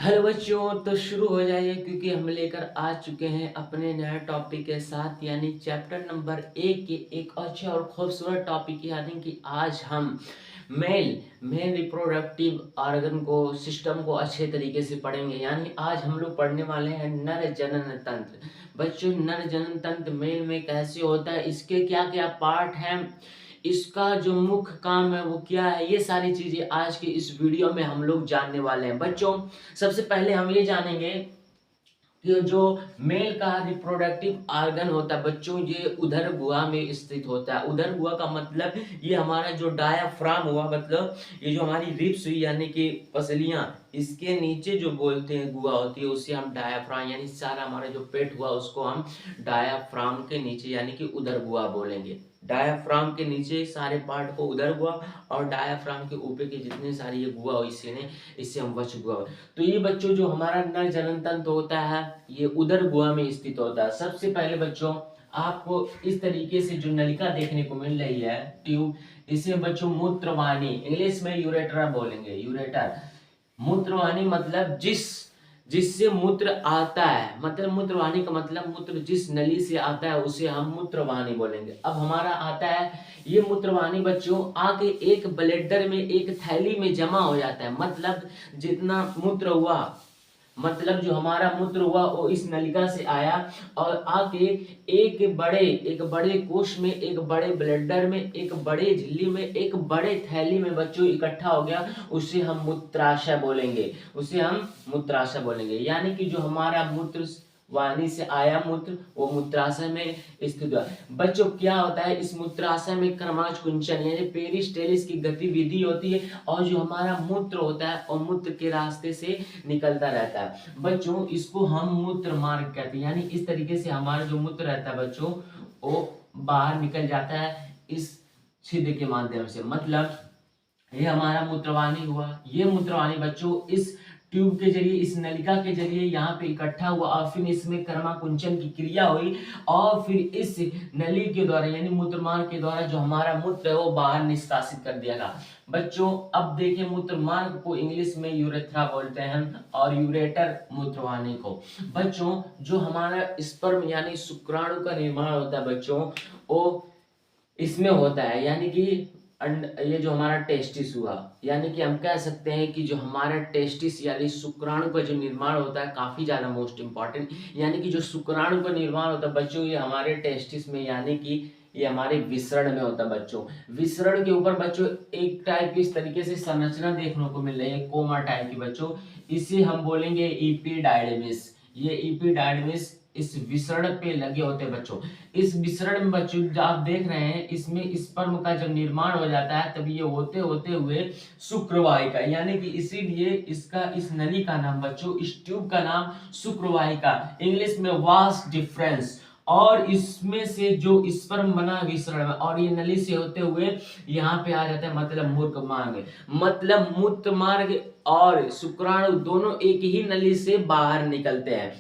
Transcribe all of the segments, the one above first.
Hello बच्चों, तो शुरू हो जाइए क्योंकि हम लेकर आ चुके हैं अपने नए टॉपिक के साथ, यानी चैप्टर नंबर 1 के एक अच्छे और खूबसूरत टॉपिक, यानी कि आज हम मेल रिप्रोडक्टिव ऑर्गन को सिस्टम को अच्छे तरीके से पढ़ेंगे। यानी आज हम लोग पढ़ने वाले हैं नर जनन तंत्र। बच्चों, नर जनन तंत्र मेल में कैसे होता है, इसके क्या क्या पार्ट हैं, इसका जो मुख्य काम है वो क्या है, ये सारी चीजें आज के इस वीडियो में हम लोग जानने वाले हैं। बच्चों, सबसे पहले हम ये जानेंगे कि जो मेल का रिप्रोडक्टिव ऑर्गन होता है बच्चों, ये उदर गुहा में स्थित होता है। उदर गुहा का मतलब ये हमारा जो डायाफ्राम हुआ, मतलब ये जो हमारी रिब्स हुई यानी कि पसलियां, इसके नीचे जो बोलते हैं गुहा होती है उसे हम डायाफ्राम, यानी सारा हमारा जो पेट हुआ उसको हम डायाफ्राम के नीचे यानी कि उदर गुहा बोलेंगे। डायाफ्राम के नीचे सारे पार्ट को उदर गुहा और डायाफ्राम के ऊपर के जितने सारे ये गुहा इससे हम वक्ष गुहा। तो ये बच्चों जो हमारा नर जनन तंत्र होता है ये उदर गुहा में स्थित होता है। सबसे पहले बच्चों आपको इस तरीके से जो नलिका देखने को मिल रही है, ट्यूब, इसे बच्चों मूत्रवाहिनी, इंग्लिश में यूरेट्रा बोलेंगे, यूरेटर। मूत्रवाहिनी मतलब जिससे मूत्र आता है, मतलब मूत्रवाहिनी का मतलब मूत्र जिस नली से आता है उसे हम मूत्रवाहिनी बोलेंगे। अब हमारा आता है ये मूत्रवाहिनी बच्चों आके एक ब्लेडर में, एक थैली में जमा हो जाता है। मतलब जितना मूत्र हुआ, मतलब जो हमारा मूत्र हुआ वो इस नलिका से आया और आके एक बड़े कोश में, एक बड़े ब्लेडर में, एक बड़े झिल्ली में, एक बड़े थैली में बच्चों इकट्ठा हो गया। उसे हम मूत्राशय बोलेंगे, उसे हम मूत्राशय बोलेंगे। यानी कि जो हमारा मूत्र वाहिनी से आया मूत्र वो मूत्राशय में स्थित हुआ। बच्चों क्या होता है, इस मूत्राशय में क्रमांच कुंचन यानी पेरिस्टेलिस की गतिविधि होती है और जो हमारा मूत्र होता है और मूत्र के रास्ते से निकलता रहता है। बच्चों इसको हम मूत्र मार्ग कहते हैं। यानी इस तरीके से हमारा जो मूत्र रहता है बच्चों वो बाहर निकल जाता है इस छिद्र के माध्यम से। मतलब ये हमारा मूत्रवाहिनी हुआ। ये मूत्रवाहिनी बच्चों इस ट्यूब के जरिए, इस नलिका के जरिए यहाँ पे इकट्ठा हुआ और फिर इसमें कर्माकुंचन की क्रिया हुई और फिर इस नली के द्वारा यानी मूत्रमार्ग के द्वारा जो हमारा मूत्र है वो बाहर निष्कासित कर दिया गया। बच्चों अब देखिए, मूत्रमार्ग को इंग्लिश में यूरेथ्रा बोलते हैं और यूरेटर मूत्रवाहिनी को। बच्चों जो हमारा स्पर्म यानी शुक्राणु का निर्माण होता है बच्चों वो इसमें होता है। यानी कि ये जो हमारा टेस्टिस हुआ, यानी कि हम कह सकते हैं कि जो हमारा टेस्टिस यानी शुक्राणु का जो निर्माण होता है काफी ज्यादा मोस्ट इंपॉर्टेंट, यानी कि जो शुक्राणु का निर्माण होता है बच्चों ये हमारे टेस्टिस में यानी कि ये हमारे विसरण में होता है। बच्चों विसरण के ऊपर बच्चों एक टाइप की इस तरीके से संरचना देखने को मिल रही है, कोमा टाइप की बच्चों, इसे हम बोलेंगे इपीडायडमिस। ये इपीडायडमिस इस विसरण पे लगे होते हैं बच्चों। इस विसरण में बच्चों जो आप देख रहे हैं इसमें स्पर्म का जब निर्माण हो जाता है तब ये होते होते हुए शुक्रवाहिका, यानी कि इसीलिए इसका इस नली का नाम बच्चों, इस ट्यूब का नाम शुक्रवाहिका, इंग्लिश में वास्ट डिफरेंस। और इसमें से जो स्पर्म बना विसरण में और ये नली से होते हुए यहाँ पे आ जाता है, मतलब मूत्र मार्ग, मतलब मूत्र मार्ग और शुक्राणु दोनों एक ही नली से बाहर निकलते हैं।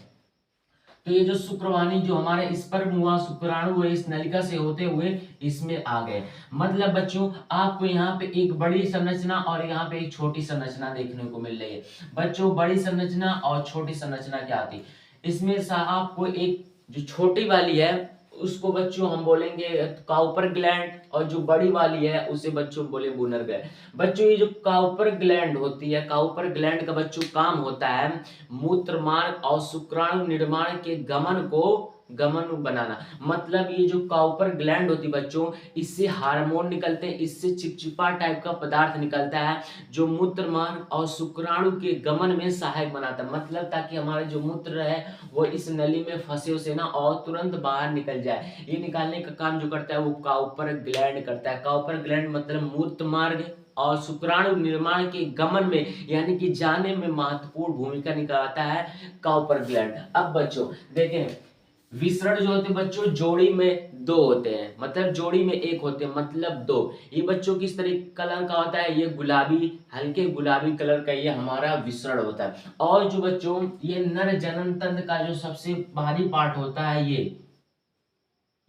तो ये जो शुक्रवाहिनी जो हमारे स्पर्म हुआ, शुक्राणु हुए, इस नलिका से होते हुए इसमें आ गए। मतलब बच्चों आपको यहाँ पे एक बड़ी संरचना और यहाँ पे एक छोटी संरचना देखने को मिल रही है। बच्चों बड़ी संरचना और छोटी संरचना क्या आती, इसमें आपको एक जो छोटी वाली है उसको बच्चों हम बोलेंगे काउपर ग्लैंड और जो बड़ी वाली है उसे बच्चों बोले बूनर ग्लैंड। बच्चों ये जो काउपर ग्लैंड होती है, काउपर ग्लैंड का बच्चों काम होता है मूत्र मार्ग और शुक्राणु निर्माण के गमन बनाना। मतलब ये जो काउपर ग्लैंड होती है बच्चों इससे हार्मोन निकलते हैं, इससे चिपचिपा टाइप का पदार्थ निकलता है जो मूत्र मार्ग और शुक्राणु के गमन में सहायक बनाता है। मतलब ताकि हमारा जो मूत्र है वो इस नली में फंसे से ना और तुरंत बाहर निकल जाए। ये निकालने का काम जो करता है वो काउपर ग्लैंड करता है। काउपर ग्लैंड मतलब मूत्र मार्ग और शुक्राणु निर्माण के गमन में यानी कि जाने में महत्वपूर्ण भूमिका निभाता है काउपर ग्लैंड। अब बच्चों देखें, विसरण जो होते हैं बच्चों जोड़ी में दो होते हैं, मतलब जोड़ी में एक होते हैं, मतलब दो। ये बच्चों किस तरह कलर का होता है, ये गुलाबी, हल्के गुलाबी कलर का ये हमारा विसरण होता है। और जो बच्चों ये नर जनन तंत्र का जो सबसे भारी पार्ट होता है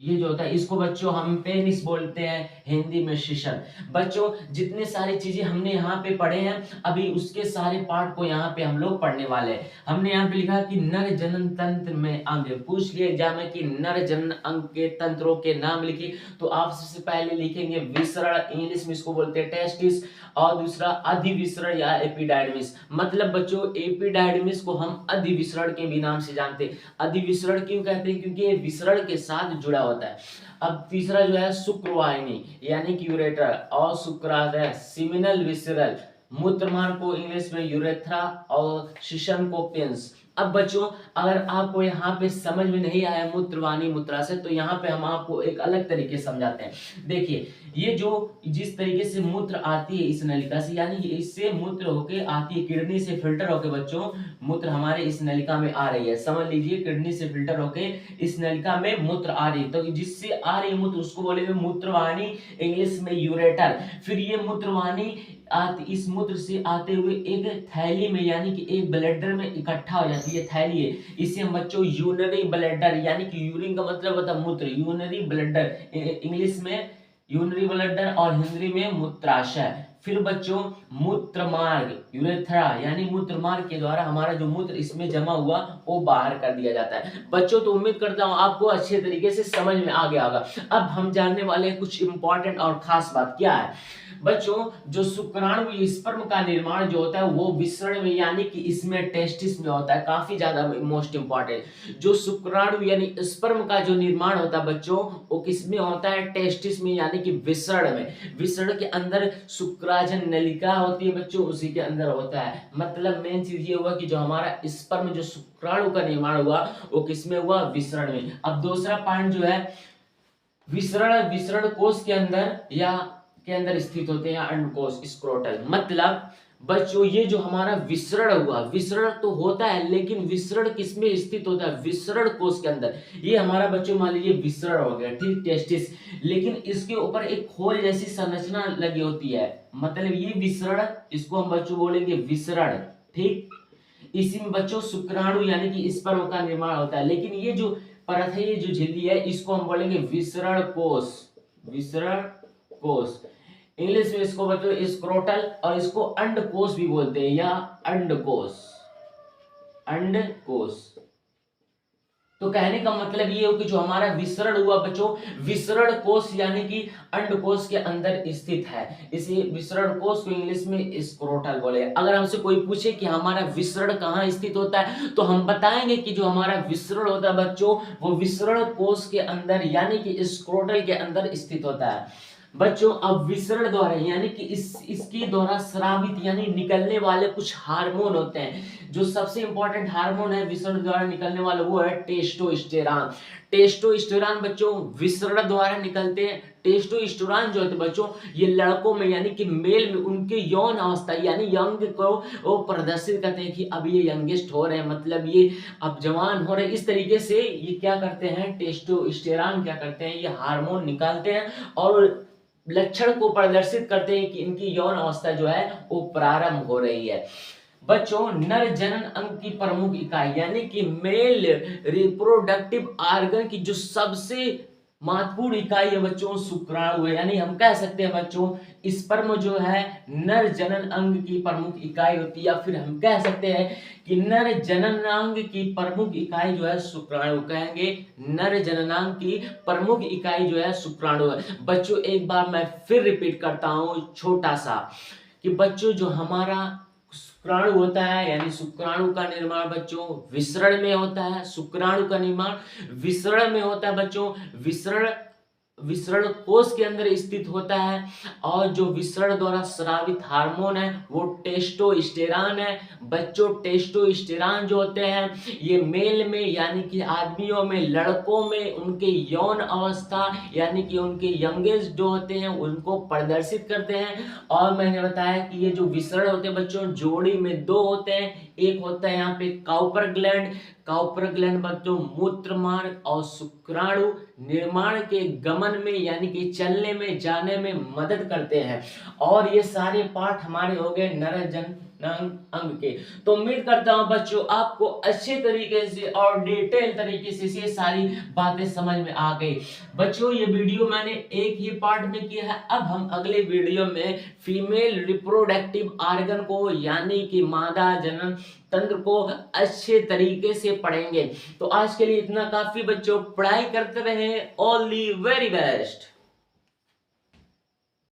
ये जो होता है इसको बच्चों हम पेनिस बोलते हैं हिंदी में शिशन। बच्चों जितने सारी चीजें हमने यहाँ पे पढ़े हैं अभी उसके सारे पार्ट को यहाँ पे हम लोग पढ़ने वाले हैं। हमने यहाँ पे लिखा कि नर जनन तंत्र में अंग, पूछ लिया एग्जाम में कि नर जनन अंग के तंत्रों के नाम लिखिए, तो आप सबसे पहले लिखेंगे विसरण, इंग्लिश में इसको बोलते हैं टेस्टिस, और दूसरा अधिविसरण या एपिडाइडमिस। मतलब बच्चों एपिडाइडमिस को हम अधिविसरण के भी नाम से जानते हैं। अधिविसरण क्यों कहते हैं? क्योंकि ये विसरण के साथ जुड़ा होता है। अब तीसरा जो है शुक्रवाहिनी यानी कि यूरेटर, और शुक्राशय सिमिनल विसरल, मूत्रमार्ग को इंग्लिश में यूरेथ्रा और शिशन को पेंस। अब बच्चों अगर आपको यहाँ पे समझ में नहीं आया मूत्रवाहिनी मूत्राशय, तो यहाँ पे हम आपको एक अलग तरीके समझाते हैं। देखिए ये जो जिस तरीके से मूत्र आती है इस नलिका से, यानी इससे मूत्र होके आती है, किडनी से फिल्टर होके बच्चों मूत्र हमारे इस नलिका में आ रही है। समझ लीजिए किडनी से फिल्टर होके इस नलिका में मूत्र आ रही है, तो जिससे आ रही है मूत्र उसको बोलेंगे मूत्रवाहिनी, इंग्लिश में यूरेटर। फिर ये मूत्रवाहिनी इस मूत्र से आते हुए एक थैली में यानी कि एक ब्लैडर में इकट्ठा हो जाती है, थैली है, इसे हम बच्चों यूरिनरी ब्लैडर, यानी कि यूरिन का मतलब होता है मूत्र, यूरिनरी ब्लैडर इंग्लिश में यूरिनरी ब्लैडर और हिंदी में मूत्राशय। फिर बच्चों मूत्र मार्ग यूरेथ्रा यानी मूत्र मार्ग के द्वारा हमारा जो मूत्र इसमें जमा हुआ वो बाहर कर दिया जाता है। बच्चों तो उम्मीद करता हूं आपको अच्छे तरीके से समझ में आ गया होगा। अब हम जानने वाले हैं कुछ इंपॉर्टेंट और खास बात क्या है। बच्चों जो शुक्राणु स्पर्म का निर्माण जो होता है वो विसरण में यानी कि इसमें टेस्टिस में होता है, काफी ज्यादा मोस्ट इंपॉर्टेंट। जो शुक्राणु यानी स्पर्म का जो निर्माण होता है बच्चों वो किस में होता है? टेस्टिस में यानी कि विसरण में। विसरण के अंदर शुक्राजन नलिका होती है बच्चों, उसी के अंदर होता है। मतलब मेन चीज ये हुआ कि जो हमारा स्पर्म जो शुक्राणु का निर्माण हुआ वो किसमें हुआ? विसरण में। अब दूसरा पॉइंट जो है विसरण, विसरण कोश के अंदर या के अंदर स्थित होते हैं, अंडकोश स्क्रोटल। मतलब बच्चों ये जो हमारा विसरण हुआ, विसरण तो होता है लेकिन विसरण किसमें स्थित होता है? विसरण कोश के अंदर। ये हमारा बच्चों मान लीजिए विसरण हो गया, ठीक, टेस्टिस, लेकिन इसके ऊपर एक खोल जैसी संरचना लगी होती है, मतलब ये विसरण, इसको हम बच्चों बोलेंगे विसरण, ठीक। इसी में बच्चों शुक्राणु यानी कि स्पर्म का निर्माण होता है, लेकिन ये जो परत है, ये जो झिल्ली है, इसको हम बोलेंगे विसरण कोश, विसरण कोश। इंग्लिश में इसको बच्चों स्क्रोटल, और इसको अंडकोश भी बोलते हैं, या अंडकोश, अंडकोश। तो कहने का मतलब ये हो कि जो हमारा विसरण हुआ बच्चों, विसरण कोश यानी कि अंडकोश के अंदर स्थित है, इसे विसरण कोश को इंग्लिश में स्क्रोटल बोले। अगर हमसे कोई पूछे कि हमारा विसरण कहाँ स्थित होता है, तो हम बताएंगे कि जो हमारा विसरण होता है बच्चों वो विसरण कोश के अंदर यानी कि स्क्रोटल के अंदर स्थित होता है। बच्चों अब विसरण द्वारा यानी कि इसके द्वारा स्रावित यानी निकलने वाले कुछ हार्मोन होते हैं। जो सबसे इंपॉर्टेंट हार्मोन है विसरण द्वारा निकलने वाला वो है टेस्टोस्टेरॉन। टेस्टोस्टेरॉन बच्चों विसरण द्वारा निकलते हैं। टेस्टोस्टेरॉन जो है बच्चों ये लड़कों में यानी कि मेल में उनके यौन अवस्था यानी यंग को वो प्रदर्शित करते हैं कि अब ये यंगेस्ट हो रहे हैं, मतलब ये अब जवान हो रहे हैं। इस तरीके से ये क्या करते हैं, टेस्टोस्टेरॉन क्या करते हैं, ये हार्मोन निकालते हैं और लक्षण को प्रदर्शित करते हैं कि इनकी यौन अवस्था जो है वो प्रारंभ हो रही है। बच्चों नर जनन अंग की प्रमुख इकाई यानी कि मेल रिप्रोडक्टिव ऑर्गन की जो सबसे महत्वपूर्ण इकाई है बच्चों शुक्राणु है, यानी हम कह सकते हैं बच्चों स्पर्म जो है नर जनन अंग की प्रमुख इकाई होती है, या फिर हम कह सकते हैं कि नर जननांग की प्रमुख इकाई जो है शुक्राणु, कहेंगे नर जननांग की प्रमुख इकाई जो है शुक्राणु है। बच्चों एक बार मैं फिर रिपीट करता हूं छोटा सा कि बच्चों जो हमारा शुक्राणु होता है यानी शुक्राणु का निर्माण बच्चों विसरण में होता है, शुक्राणु का निर्माण विसरण में होता है बच्चों, विसरण विसरण कोश के अंदर स्थित होता है, और जो विसरण द्वारा स्रावित हार्मोन है वो टेस्टोस्टेरॉन है। बच्चों टेस्टोस्टेरॉन जो होते हैं ये मेल में यानी कि आदमियों में, लड़कों में उनके यौन अवस्था यानी कि उनके यंगेस्ट जो होते हैं उनको प्रदर्शित करते हैं। और मैंने बताया कि ये जो विसरण होते हैं बच्चों जोड़ी में दो होते हैं, एक होता है यहाँ पे काउपर ग्लैंड, काउपर ग्लैंड बच्चों मूत्र मार्ग और शुक्राणु निर्माण के गमन में यानी कि चलने में जाने में मदद करते हैं। और ये सारे पार्ट हमारे हो गए नर अंग के। तो उम्मीद करता हूं बच्चों आपको अच्छे तरीके से और डिटेल तरीके से ये सारी बातें समझ में आ गई। बच्चों ये वीडियो मैंने एक ही पार्ट में किया है, अब हम अगले वीडियो में फीमेल रिप्रोडक्टिव ऑर्गन को यानी कि मादा जनन तंत्र को अच्छे तरीके से पढ़ेंगे। तो आज के लिए इतना काफी बच्चों, पढ़ाई करते रहें। All the very best.